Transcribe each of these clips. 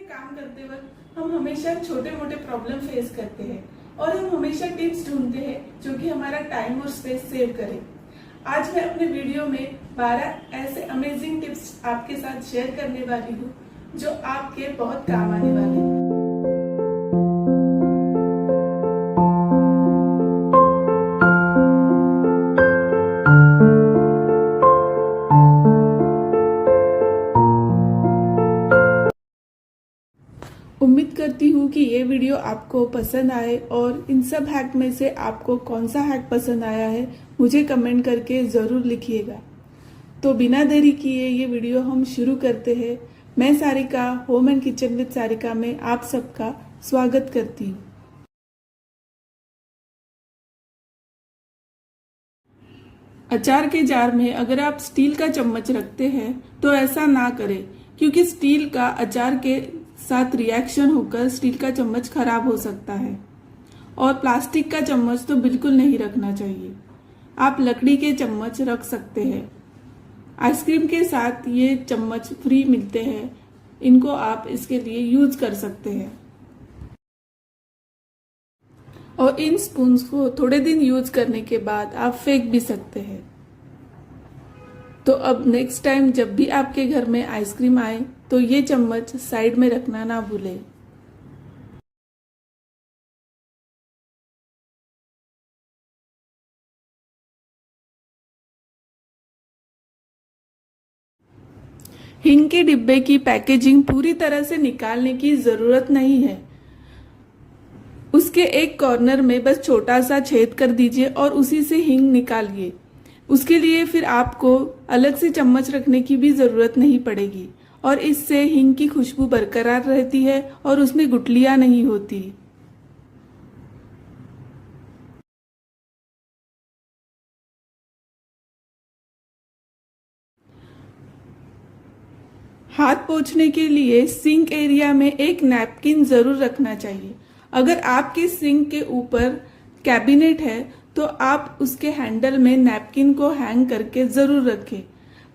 काम करते वक्त हम हमेशा छोटे मोटे प्रॉब्लम फेस करते हैं और हम हमेशा टिप्स ढूंढते हैं जो कि हमारा टाइम और स्पेस सेव करे। आज मैं अपने वीडियो में 12 ऐसे अमेजिंग टिप्स आपके साथ शेयर करने वाली हूँ जो आपके बहुत काम आने वाले हैं। उम्मीद करती हूँ कि ये वीडियो आपको पसंद आए और इन सब हैक में से आपको कौन सा हैक पसंद आया है मुझे कमेंट करके ज़रूर लिखिएगा। तो बिना देरी किए ये वीडियो हम शुरू करते हैं। मैं Sarika, home and kitchen with Sarika में आप सबका स्वागत करती हूँ। अचार के जार में अगर आप स्टील का चम्मच रखते हैं तो ऐसा ना करें, क्योंकि स्टील का अचार के साथ रिएक्शन होकर स्टील का चम्मच खराब हो सकता है। और प्लास्टिक का चम्मच तो बिल्कुल नहीं रखना चाहिए। आप लकड़ी के चम्मच रख सकते हैं। आइसक्रीम के साथ ये चम्मच फ्री मिलते हैं, इनको आप इसके लिए यूज कर सकते हैं। और इन स्पून्स को थोड़े दिन यूज करने के बाद आप फेंक भी सकते हैं। तो अब नेक्स्ट टाइम जब भी आपके घर में आइसक्रीम आए तो ये चम्मच साइड में रखना ना भूलें। हिंग के डिब्बे की पैकेजिंग पूरी तरह से निकालने की जरूरत नहीं है। उसके एक कॉर्नर में बस छोटा सा छेद कर दीजिए और उसी से हिंग निकालिए। उसके लिए फिर आपको अलग से चम्मच रखने की भी जरूरत नहीं पड़ेगी और इससे हिंग की खुशबू बरकरार रहती है और उसमें गुठलियां नहीं होती। हाथ पोंछने के लिए सिंक एरिया में एक नैपकिन जरूर रखना चाहिए। अगर आपके सिंक के ऊपर कैबिनेट है तो आप उसके हैंडल में नैपकिन को हैंग करके जरूर रखें।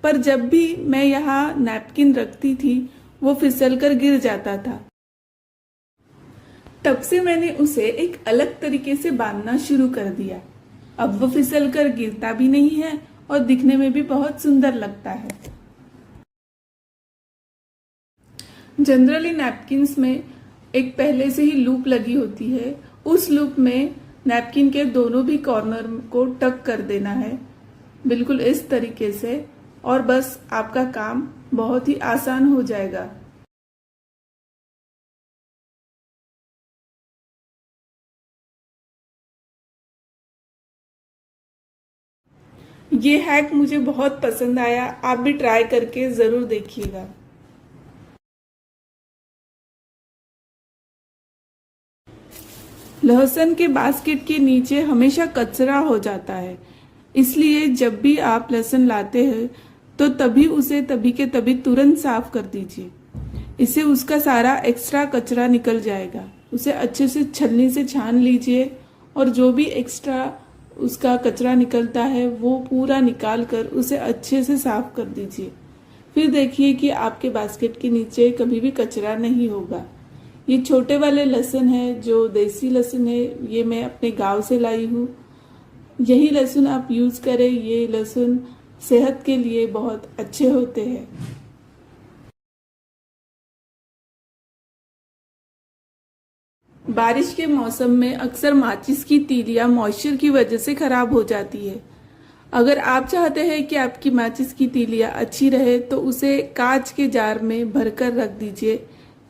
पर जब भी मैं यहाँ नैपकिन रखती थी वो फिसल कर गिर जाता था। तब से मैंने उसे एक अलग तरीके से बांधना शुरू कर दिया। अब वो फिसल कर गिरता भी नहीं है और दिखने में भी बहुत सुंदर लगता है। जनरली नैपकिन्स में एक पहले से ही लूप लगी होती है। उस लूप में नैपकिन के दोनों भी कॉर्नर को टक कर देना है, बिल्कुल इस तरीके से, और बस आपका काम बहुत ही आसान हो जाएगा। ये हैक मुझे बहुत पसंद आया, आप भी ट्राई करके जरूर देखिएगा। लहसुन के बास्केट के नीचे हमेशा कचरा हो जाता है, इसलिए जब भी आप लहसुन लाते हैं तो तभी उसे तभी के तभी तुरंत साफ कर दीजिए। इससे उसका सारा एक्स्ट्रा कचरा निकल जाएगा। उसे अच्छे से छलनी से छान लीजिए और जो भी एक्स्ट्रा उसका कचरा निकलता है वो पूरा निकाल कर उसे अच्छे से साफ कर दीजिए। फिर देखिए कि आपके बास्केट के नीचे कभी भी कचरा नहीं होगा। ये छोटे वाले लहसुन है, जो देसी लहसुन है, ये मैं अपने गांव से लाई हूँ। यही लहसुन आप यूज करें। ये लहसुन सेहत के लिए बहुत अच्छे होते हैं। बारिश के मौसम में अक्सर माचिस की तीलियां मॉइस्चर की वजह से खराब हो जाती है। अगर आप चाहते हैं कि आपकी माचिस की तीलियां अच्छी रहे तो उसे कांच के जार में भरकर रख दीजिए।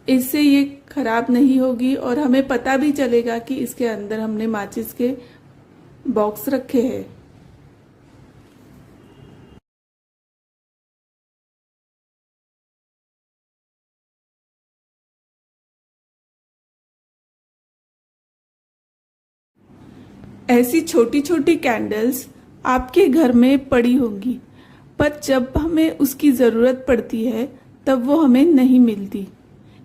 इससे ये खराब नहीं होगी और हमें पता भी चलेगा कि इसके अंदर हमने माचिस के बॉक्स रखे हैं। ऐसी छोटी छोटी कैंडल्स आपके घर में पड़ी होंगी, पर जब हमें उसकी जरूरत पड़ती है तब वो हमें नहीं मिलती।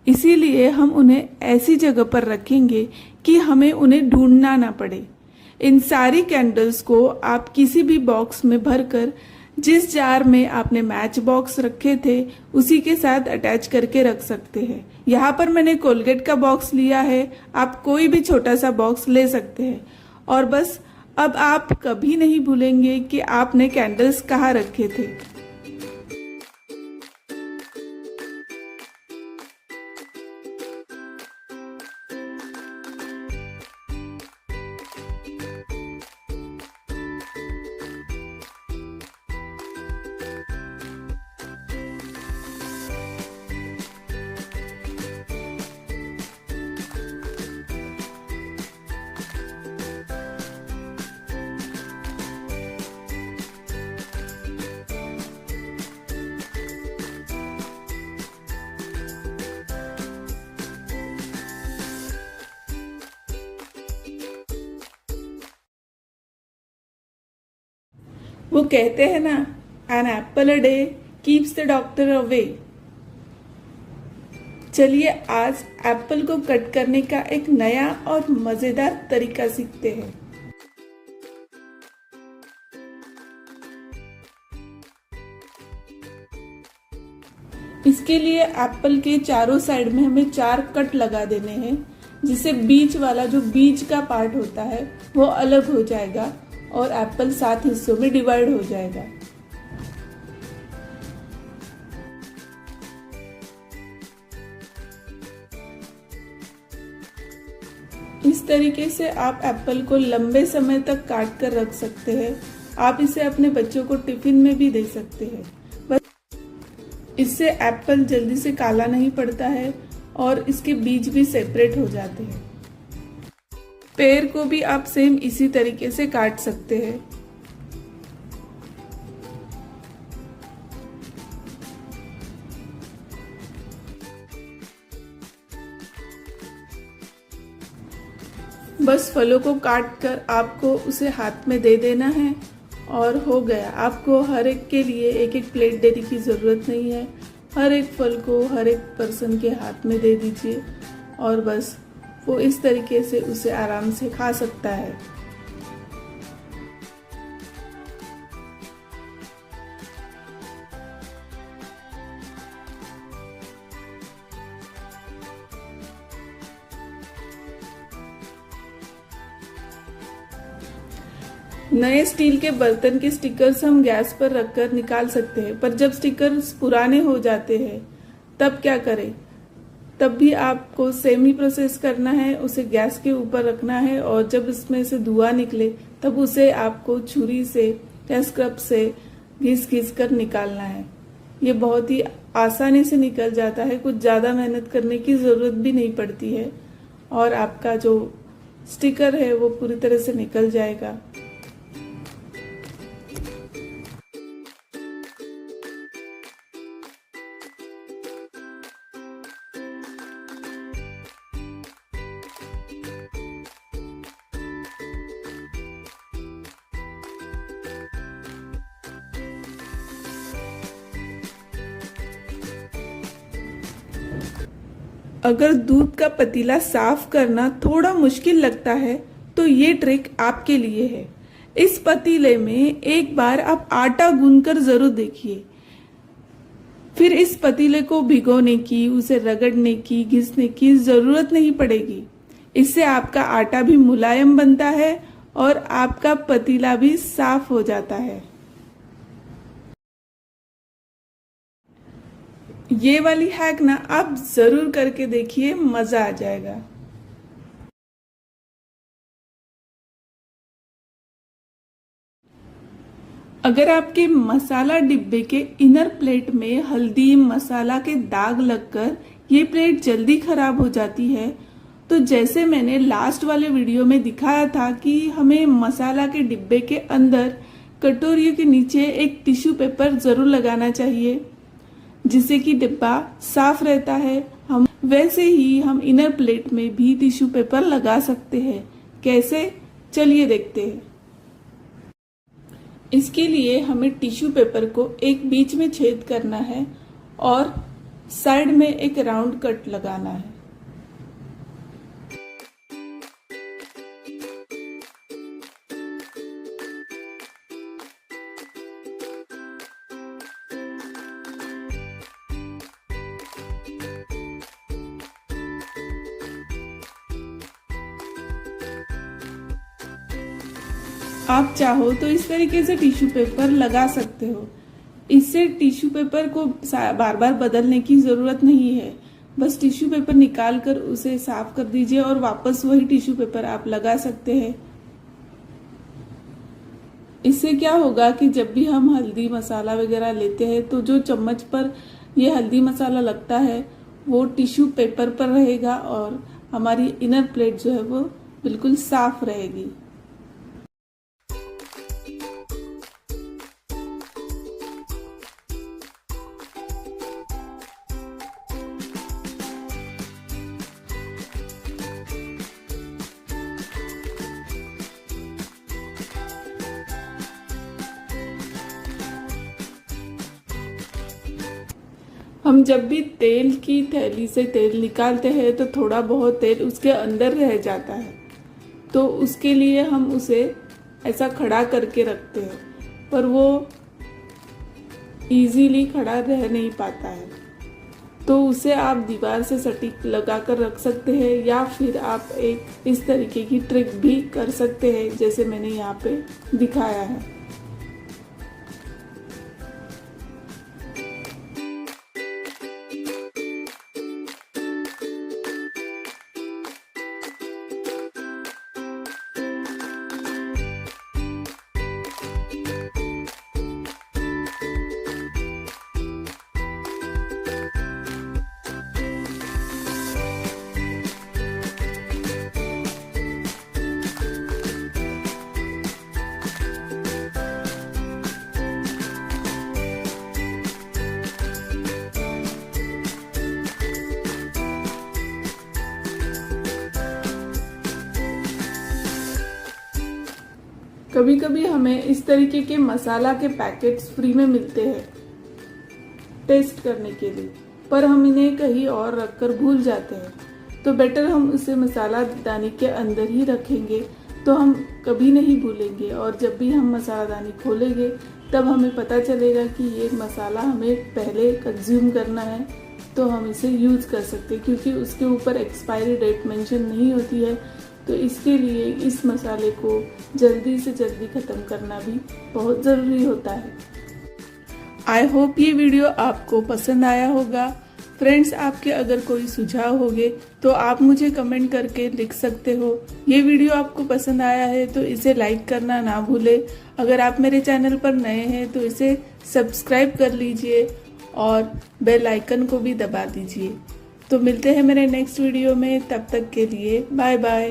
इसीलिए हम उन्हें ऐसी जगह पर रखेंगे कि हमें उन्हें ढूंढना ना पड़े। इन सारी कैंडल्स को आप किसी भी बॉक्स में भरकर जिस जार में आपने मैच बॉक्स रखे थे उसी के साथ अटैच करके रख सकते हैं। यहाँ पर मैंने कोलगेट का बॉक्स लिया है, आप कोई भी छोटा सा बॉक्स ले सकते हैं। और बस अब आप कभी नहीं भूलेंगे कि आपने कैंडल्स कहाँ रखे थे। वो कहते हैं ना, an apple a day keeps the doctor away. चलिए आज एप्पल को कट करने का एक नया और मजेदार तरीका सीखते हैं। इसके लिए एप्पल के चारों साइड में हमें 4 कट लगा देने हैं, जिससे बीच वाला जो बीज का पार्ट होता है वो अलग हो जाएगा और एप्पल 7 हिस्सों में डिवाइड हो जाएगा। इस तरीके से आप एप्पल को लंबे समय तक काट कर रख सकते हैं। आप इसे अपने बच्चों को टिफिन में भी दे सकते हैं। बस इससे एप्पल जल्दी से काला नहीं पड़ता है और इसके बीज भी सेपरेट हो जाते हैं। पेड़ को भी आप सेम इसी तरीके से काट सकते हैं। बस फलों को काट कर आपको उसे हाथ में दे देना है और हो गया। आपको हर एक के लिए एक एक प्लेट देने की ज़रूरत नहीं है। हर एक फल को हर एक पर्सन के हाथ में दे दीजिए और बस वो इस तरीके से उसे आराम से खा सकता है। नए स्टील के बर्तन के स्टिकर्स हम गैस पर रखकर निकाल सकते हैं, पर जब स्टिकर्स पुराने हो जाते हैं तब क्या करें? तब भी आपको सेम ही प्रोसेस करना है। उसे गैस के ऊपर रखना है और जब इसमें से धुआं निकले तब उसे आपको छुरी से या स्क्रब से घिस घिस कर निकालना है। ये बहुत ही आसानी से निकल जाता है, कुछ ज़्यादा मेहनत करने की ज़रूरत भी नहीं पड़ती है और आपका जो स्टिकर है वो पूरी तरह से निकल जाएगा। अगर दूध का पतीला साफ करना थोड़ा मुश्किल लगता है तो ये ट्रिक आपके लिए है। इस पतीले में एक बार आप आटा गूंथकर जरूर देखिए। फिर इस पतीले को भिगोने की, उसे रगड़ने की, घिसने की जरूरत नहीं पड़ेगी। इससे आपका आटा भी मुलायम बनता है और आपका पतीला भी साफ हो जाता है। ये वाली हैक ना आप जरूर करके देखिए, मजा आ जाएगा। अगर आपके मसाला डिब्बे के इनर प्लेट में हल्दी मसाला के दाग लगकर ये प्लेट जल्दी खराब हो जाती है, तो जैसे मैंने लास्ट वाले वीडियो में दिखाया था कि हमें मसाला के डिब्बे के अंदर कटोरियों के नीचे एक टिश्यू पेपर जरूर लगाना चाहिए, जिससे कि डिब्बा साफ रहता है। हम वैसे ही हम इनर प्लेट में भी टिश्यू पेपर लगा सकते हैं। कैसे? चलिए देखते हैं। इसके लिए हमें टिश्यू पेपर को एक बीच में छेद करना है और साइड में एक राउंड कट लगाना है। आप चाहो तो इस तरीके से टिश्यू पेपर लगा सकते हो। इससे टिश्यू पेपर को बार बार बदलने की जरूरत नहीं है। बस टिश्यू पेपर निकाल कर उसे साफ कर दीजिए और वापस वही टिश्यू पेपर आप लगा सकते हैं। इससे क्या होगा कि जब भी हम हल्दी मसाला वगैरह लेते हैं तो जो चम्मच पर ये हल्दी मसाला लगता है वो टिश्यू पेपर पर रहेगा और हमारी इनर प्लेट जो है वो बिल्कुल साफ रहेगी। हम जब भी तेल की थैली से तेल निकालते हैं तो थोड़ा बहुत तेल उसके अंदर रह जाता है, तो उसके लिए हम उसे ऐसा खड़ा करके रखते हैं, पर वो इजीली खड़ा रह नहीं पाता है। तो उसे आप दीवार से सटीक लगा कर रख सकते हैं या फिर आप एक इस तरीके की ट्रिक भी कर सकते हैं जैसे मैंने यहाँ पे दिखाया है। कभी कभी हमें इस तरीके के मसाला के पैकेट्स फ्री में मिलते हैं टेस्ट करने के लिए, पर हम इन्हें कहीं और रखकर भूल जाते हैं। तो बेटर हम उसे मसाला दानी के अंदर ही रखेंगे, तो हम कभी नहीं भूलेंगे और जब भी हम मसाला दानी खोलेंगे तब हमें पता चलेगा कि ये मसाला हमें पहले कंज्यूम करना है, तो हम इसे यूज कर सकते हैं। क्योंकि उसके ऊपर एक्सपायरी डेट मेंशन नहीं होती है, तो इसके लिए इस मसाले को जल्दी से जल्दी ख़त्म करना भी बहुत ज़रूरी होता है। आई होप ये वीडियो आपको पसंद आया होगा। फ्रेंड्स, आपके अगर कोई सुझाव होंगे तो आप मुझे कमेंट करके लिख सकते हो। ये वीडियो आपको पसंद आया है तो इसे लाइक करना ना भूलें। अगर आप मेरे चैनल पर नए हैं तो इसे सब्सक्राइब कर लीजिए और बेल आइकन को भी दबा दीजिए। तो मिलते हैं मेरे नेक्स्ट वीडियो में, तब तक के लिए बाय बाय।